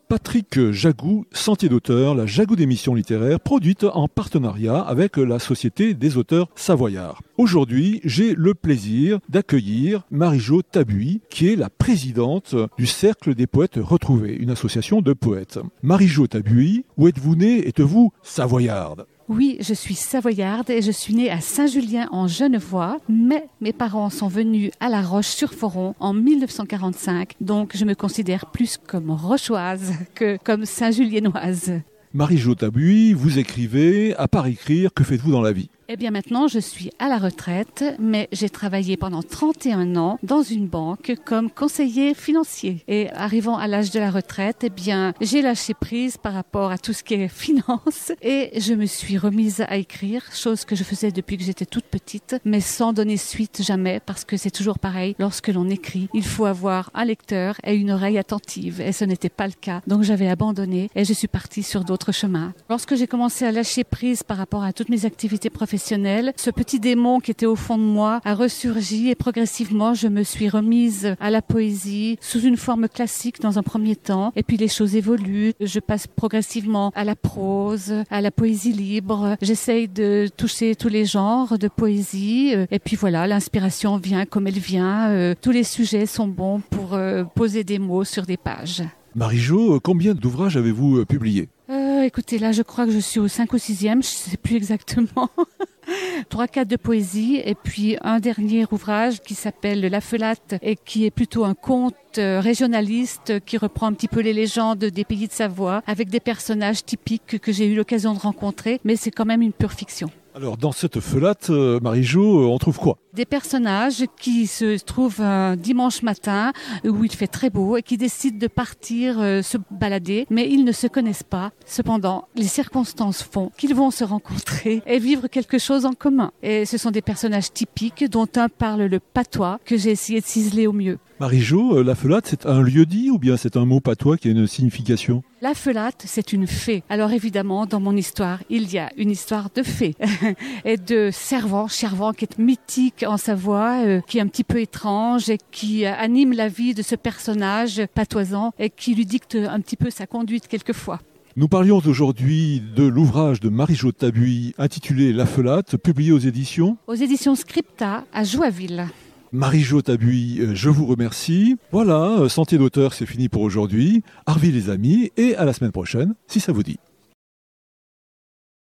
Patrick Jagou, Sentier d'auteur, la Jagou d'émissions littéraires, produite en partenariat avec la Société des auteurs savoyards. Aujourd'hui, j'ai le plaisir d'accueillir Marie-Jo Tabuy, qui est la présidente du Cercle des poètes retrouvés, une association de poètes. Marie-Jo Tabuy, où êtes-vous née? Êtes-vous savoyarde? Oui, je suis savoyarde et je suis née à Saint-Julien en Genevois, mais mes parents sont venus à La Roche-sur-Foron en 1945, donc je me considère plus comme rochoise que comme saint-juliennoise. Marie-Jo Tabuy, vous écrivez, à part écrire, que faites-vous dans la vie? Eh bien maintenant, je suis à la retraite, mais j'ai travaillé pendant 31 ans dans une banque comme conseiller financier. Et arrivant à l'âge de la retraite, eh bien, j'ai lâché prise par rapport à tout ce qui est finance et je me suis remise à écrire, chose que je faisais depuis que j'étais toute petite, mais sans donner suite jamais, parce que c'est toujours pareil, lorsque l'on écrit, il faut avoir un lecteur et une oreille attentive, et ce n'était pas le cas. Donc j'avais abandonné et je suis partie sur d'autres chemins. Lorsque j'ai commencé à lâcher prise par rapport à toutes mes activités professionnelles, ce petit démon qui était au fond de moi a ressurgi et progressivement je me suis remise à la poésie sous une forme classique dans un premier temps et puis les choses évoluent. Je passe progressivement à la prose, à la poésie libre. J'essaye de toucher tous les genres de poésie et puis voilà, l'inspiration vient comme elle vient. Tous les sujets sont bons pour poser des mots sur des pages. Marie-Jo, combien d'ouvrages avez-vous publiés? Écoutez, là, je crois que je suis au 5 ou 6e, je ne sais plus exactement. 3-4 de poésie et puis un dernier ouvrage qui s'appelle La Felatte et qui est plutôt un conte régionaliste qui reprend un petit peu les légendes des pays de Savoie avec des personnages typiques que j'ai eu l'occasion de rencontrer, mais c'est quand même une pure fiction. Alors, dans cette Felatte, Marie-Jo, on trouve quoi? Des personnages qui se trouvent un dimanche matin où il fait très beau et qui décident de partir se balader, mais ils ne se connaissent pas. Cependant, les circonstances font qu'ils vont se rencontrer et vivre quelque chose en commun. Et ce sont des personnages typiques dont un parle le patois que j'ai essayé de ciseler au mieux. Marie-Jo, la Felatte, c'est un lieu-dit ou bien c'est un mot patois qui a une signification? La Felatte, c'est une fée. Alors évidemment, dans mon histoire, il y a une histoire de fée et de Servant qui est mythique en Savoie, qui est un petit peu étrange et qui anime la vie de ce personnage patoisant et qui lui dicte un petit peu sa conduite quelquefois. Nous parlions aujourd'hui de l'ouvrage de Marie-Jo Tabuy intitulé La Felatte, publié aux éditions Scripta à Joinville. Marie-Jo Tabuy, je vous remercie. Voilà, Sentier d'auteur, c'est fini pour aujourd'hui. Arvi les amis et à la semaine prochaine, si ça vous dit.